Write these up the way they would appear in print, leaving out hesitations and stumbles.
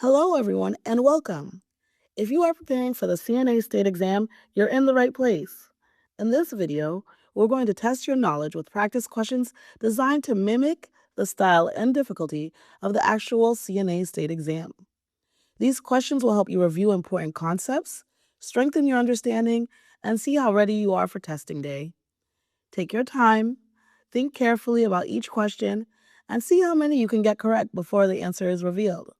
Hello, everyone, and welcome. If you are preparing for the CNA state exam, you're in the right place. In this video, we're going to test your knowledge with practice questions designed to mimic the style and difficulty of the actual CNA state exam. These questions will help you review important concepts, strengthen your understanding, and see how ready you are for testing day. Take your time, think carefully about each question, and see how many you can get correct before the answer is revealed.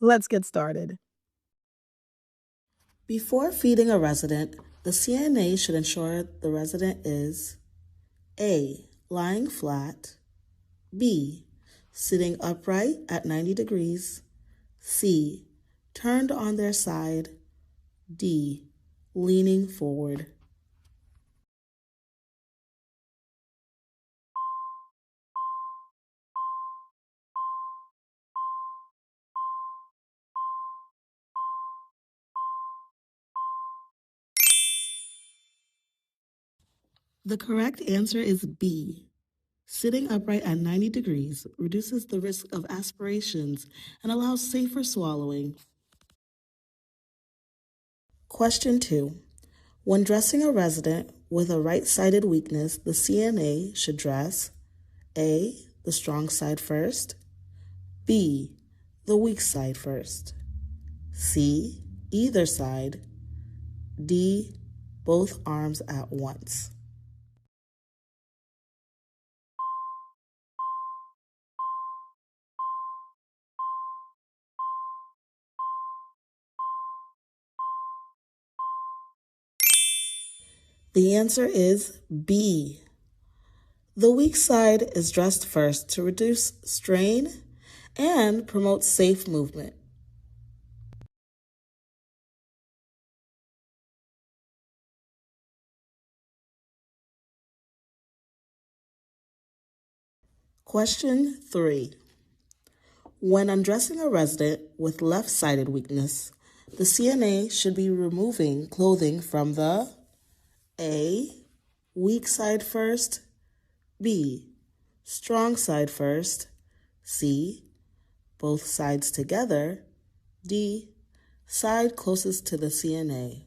Let's get started. Before feeding a resident, the CNA should ensure the resident is A. Lying flat, B. Sitting upright at 90 degrees, C. Turned on their side, D. Leaning forward. The correct answer is B. Sitting upright at 90 degrees reduces the risk of aspirations and allows safer swallowing. Question 2. When dressing a resident with a right-sided weakness, the CNA should dress A. The strong side first, B. The weak side first, C. Either side, D. Both arms at once. The answer is B. The weak side is dressed first to reduce strain and promote safe movement. Question 3. When undressing a resident with left-sided weakness, the CNA should be removing clothing from the A. Weak side first, B. Strong side first, C. Both sides together, D. Side closest to the CNA.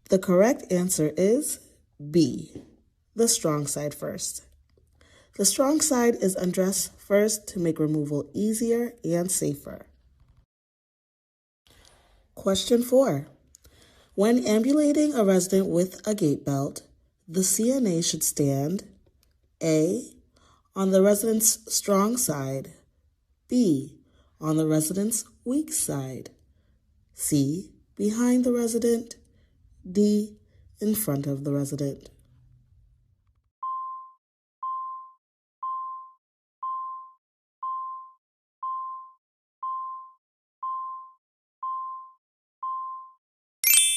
The correct answer is B. The strong side first. The strong side is undressed first to make removal easier and safer. Question 4. When ambulating a resident with a gait belt, the CNA should stand A. On the resident's strong side, B. On the resident's weak side, C. Behind the resident, D. In front of the resident.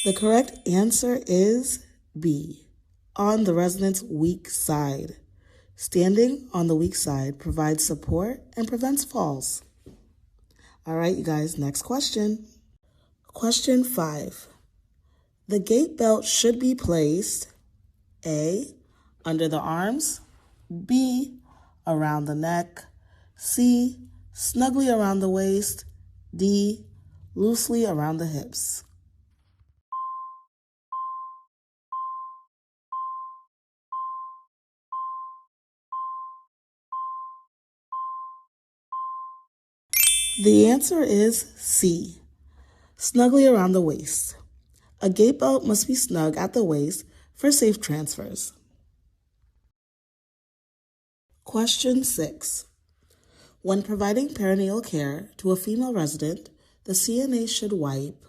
The correct answer is B. On the resident's weak side. Standing on the weak side provides support and prevents falls. All right, you guys, next question. Question 5. The gait belt should be placed A. Under the arms, B. Around the neck, C. Snugly around the waist, D. Loosely around the hips. The answer is C. Snugly around the waist. A gait belt must be snug at the waist for safe transfers. Question 6. When providing perinatal care to a female resident, the CNA should wipe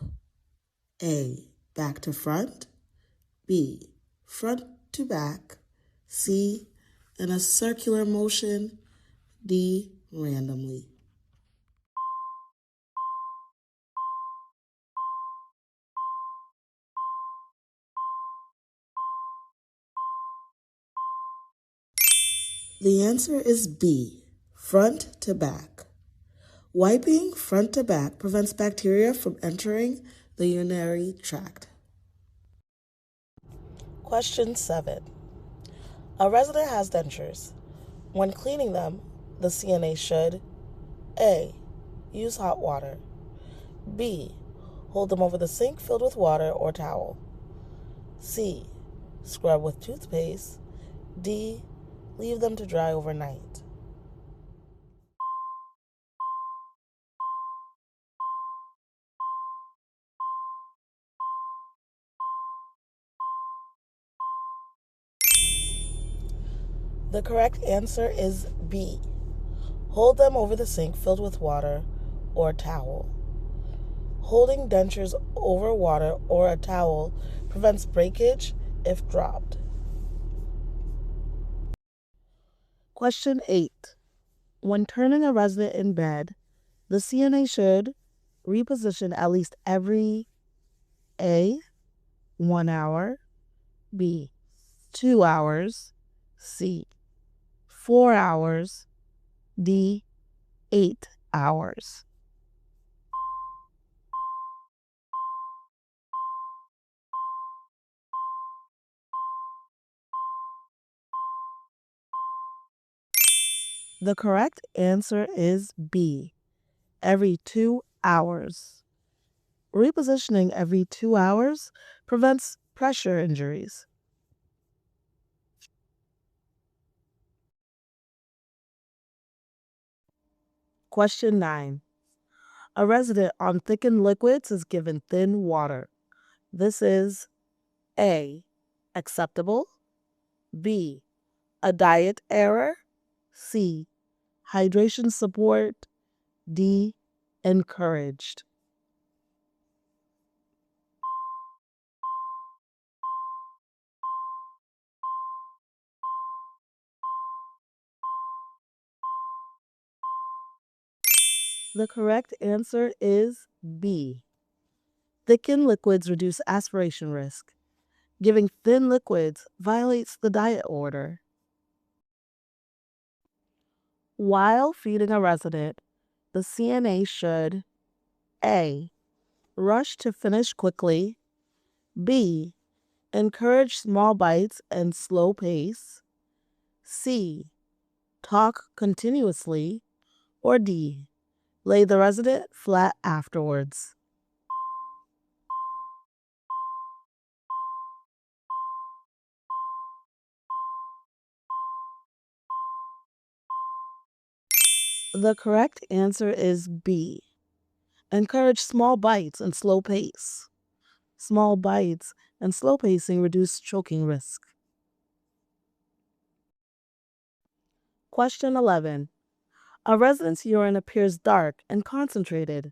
A. Back to front, B. Front to back, C. In a circular motion, D. Randomly. The answer is B. Front to back. Wiping front to back prevents bacteria from entering the urinary tract. Question 7. A resident has dentures. When cleaning them, the CNA should A. Use hot water. B. Hold them over the sink filled with water or towel. C. Scrub with toothpaste. D. Leave them to dry overnight. The correct answer is B. Hold them over the sink filled with water or towel. Holding dentures over water or a towel prevents breakage if dropped. Question 8. When turning a resident in bed, the CNA should reposition at least every A. 1 hour, B. 2 hours, C. 4 hours, D. 8 hours. The correct answer is B. Every 2 hours. Repositioning every 2 hours prevents pressure injuries. Question 9. A resident on thickened liquids is given thin water. This is A. Acceptable, B. A diet error, C. Hydration support, D. Encouraged. The correct answer is B. Thickened liquids reduce aspiration risk. Giving thin liquids violates the diet order. While feeding a resident, the CNA should A. Rush to finish quickly, B. Encourage small bites and slow pace, C. Talk continuously, or D. Lay the resident flat afterwards. The correct answer is B. Encourage small bites and slow pace. Small bites and slow pacing reduce choking risk. Question 11. A resident's urine appears dark and concentrated.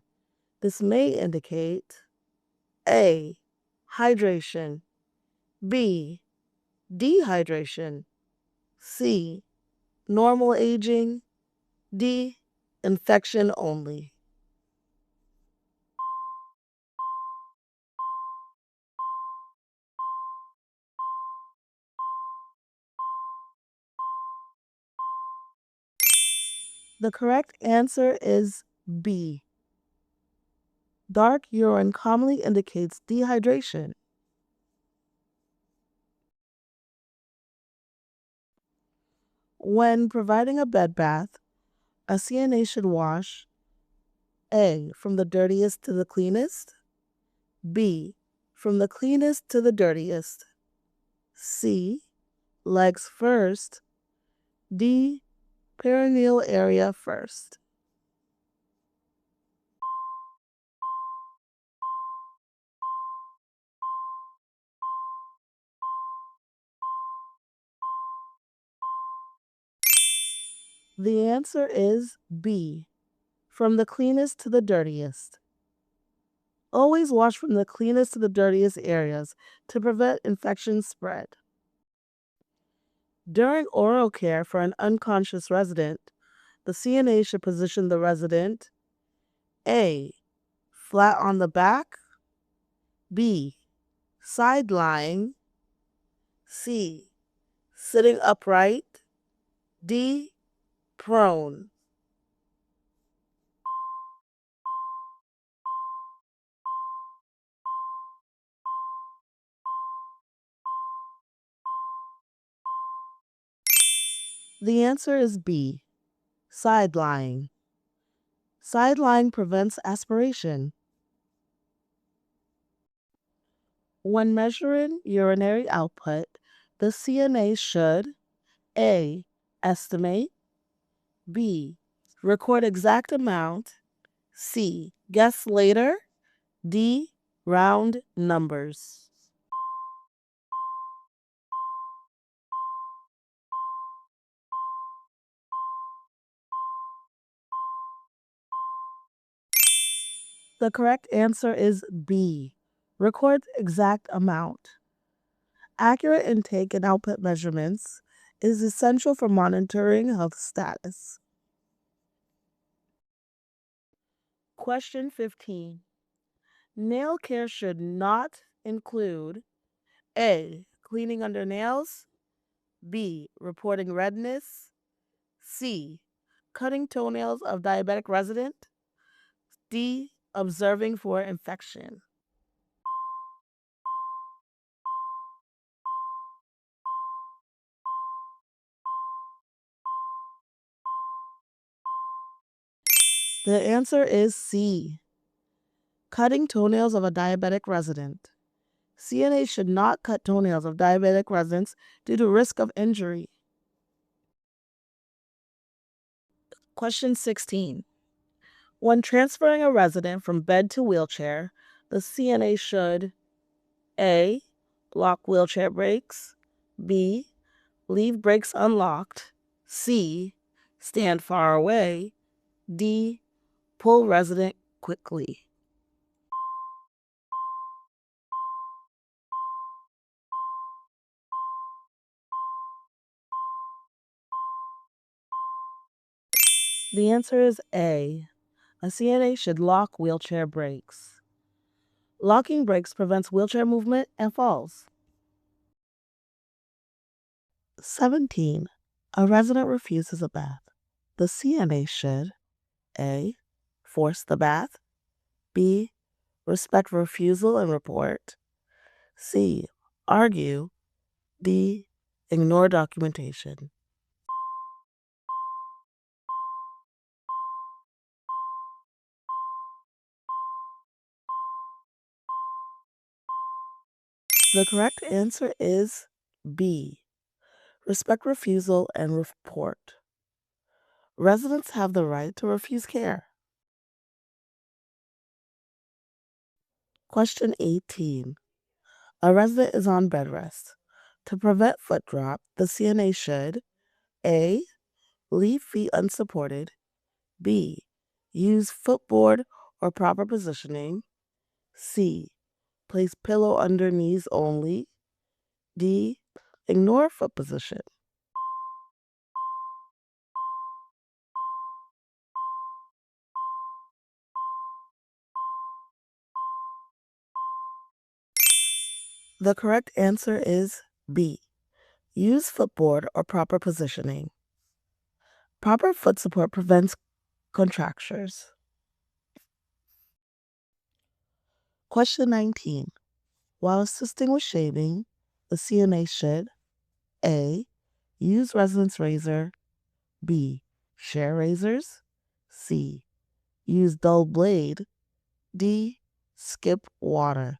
This may indicate A. Hydration, B. Dehydration, C. Normal aging, D. Infection only. The correct answer is B. Dark urine commonly indicates dehydration. When providing a bed bath, a CNA should wash A. From the dirtiest to the cleanest, B. From the cleanest to the dirtiest, C. Legs first, D. Perineal area first. The answer is B. From the cleanest to the dirtiest. Always wash from the cleanest to the dirtiest areas to prevent infection spread. During oral care for an unconscious resident, the CNA should position the resident A. Flat on the back, B. Side lying, C. Sitting upright, D. Prone. The answer is B, side lying. Side lying prevents aspiration. When measuring urinary output, the CNA should A, estimate, B, record exact amount, C, guess later, D, round numbers. The correct answer is B, record exact amount. Accurate intake and output measurements is essential for monitoring health status. Question 15. Nail care should not include A, cleaning under nails, B, reporting redness, C, cutting toenails of diabetic resident, D, observing for infection. The answer is C, cutting toenails of a diabetic resident. CNA should not cut toenails of diabetic residents due to risk of injury. Question 16. When transferring a resident from bed to wheelchair, the CNA should A, lock wheelchair brakes, B, leave brakes unlocked, C, stand far away, D, pull resident quickly. The answer is A. A CNA should lock wheelchair brakes. Locking brakes prevents wheelchair movement and falls. 17. A resident refuses a bath. The CNA should A, force the bath, B, respect refusal and report, C, argue, D, ignore documentation. The correct answer is B, respect refusal and report. Residents have the right to refuse care. Question 18. A resident is on bed rest. To prevent foot drop, the CNA should A, leave feet unsupported, B, use footboard or proper positioning, C, place pillow under knees only, D, ignore foot position. The correct answer is B, use footboard or proper positioning. Proper foot support prevents contractures. Question 19. While assisting with shaving, the CNA should A, use residence razor, B, share razors, C, use dull blade, D, skip water.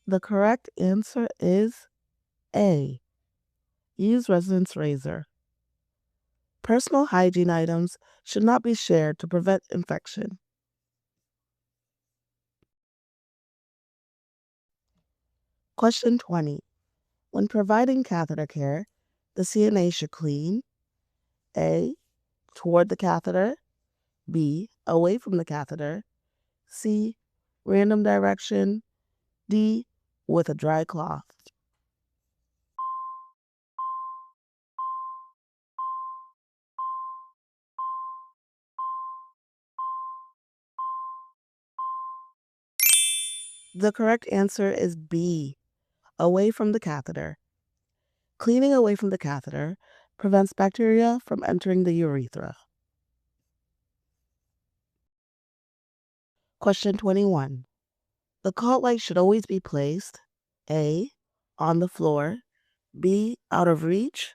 The correct answer is A, use residence razor. Personal hygiene items should not be shared to prevent infection. Question 20. When providing catheter care, the CNA should clean A, toward the catheter, B, away from the catheter, C, random direction, D, with a dry cloth. The correct answer is B, away from the catheter. Cleaning away from the catheter prevents bacteria from entering the urethra. Question 21. The call light should always be placed A. On the floor, B. Out of reach,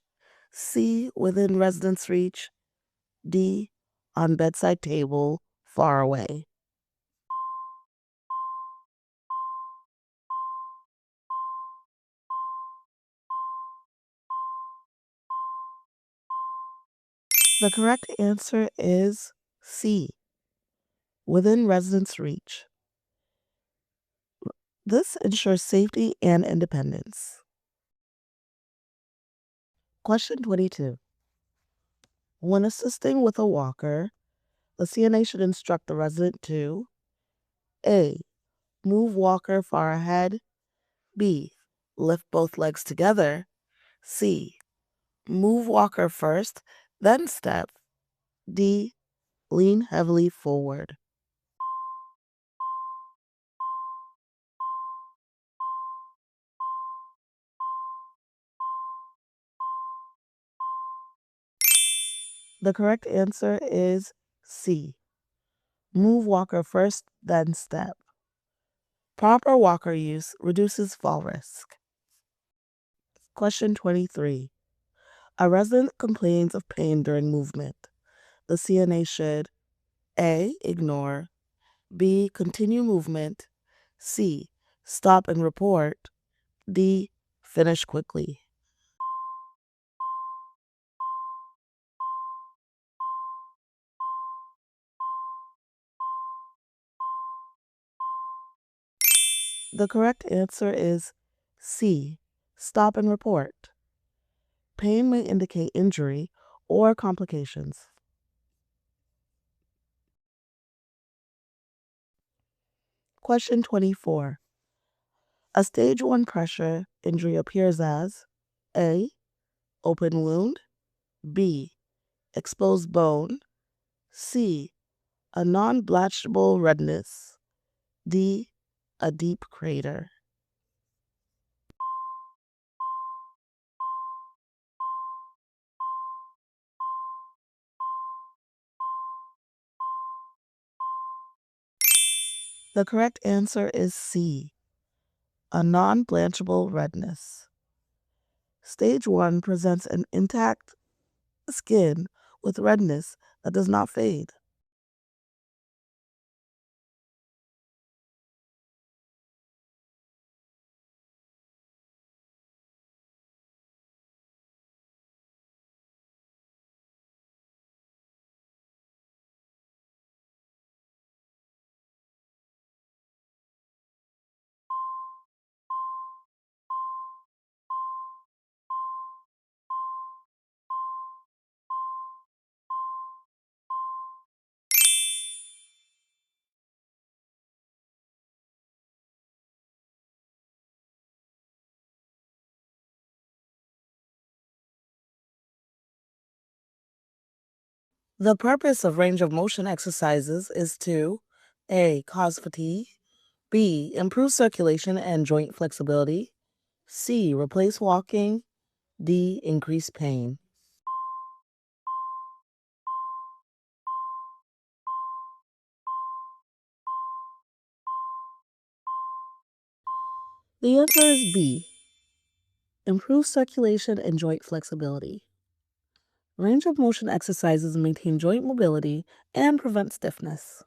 C. Within residence reach, D. On bedside table, far away. The correct answer is C. Within residence reach. This ensures safety and independence. Question 22. When assisting with a walker, the CNA should instruct the resident to A. Move walker far ahead, B. Lift both legs together, C. Move walker first, then step, D. Lean heavily forward. The correct answer is C. Move walker first, then step. Proper walker use reduces fall risk. Question 23. A resident complains of pain during movement. The CNA should A. Ignore, B. Continue movement, C. Stop and report, D. Finish quickly. The correct answer is C. Stop and report. Pain may indicate injury or complications. Question 24. A stage 1 pressure injury appears as A. Open wound, B. Exposed bone, C. A non-blatchable redness, D. A deep crater. The correct answer is C. A non-blanchable redness. Stage 1 presents an intact skin with redness that does not fade. The purpose of range of motion exercises is to A. Cause fatigue, B. Improve circulation and joint flexibility, C. Replace walking, D. Increase pain. The answer is B. Improve circulation and joint flexibility. Range of motion exercises maintain joint mobility and prevent stiffness.